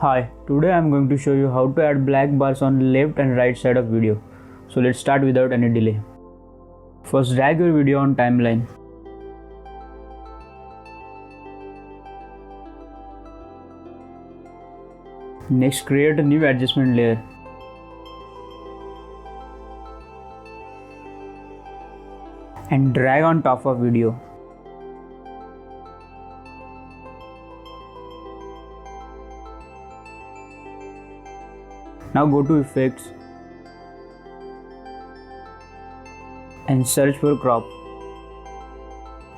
Hi, today I am going to show you how to add black bars on left and right side of video. So let's start without any delay. First, drag your video on timeline. Next, create a new adjustment layer. And drag on top of video. Now go to Effects and search for Crop.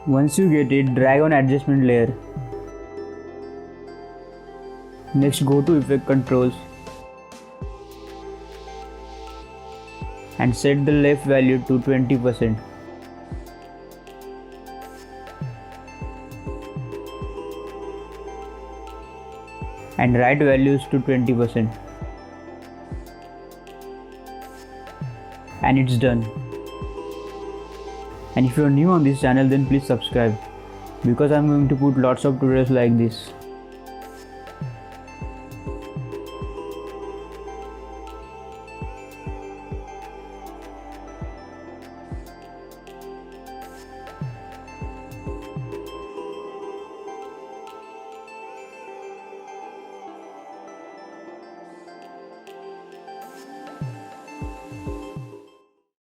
Once you get it, drag on adjustment layer. Next, go to Effect Controls and set the left value to 20% and right values to 20%. And it's done. And if you are new on this channel, then please subscribe, because I'm going to put lots of tutorials like this.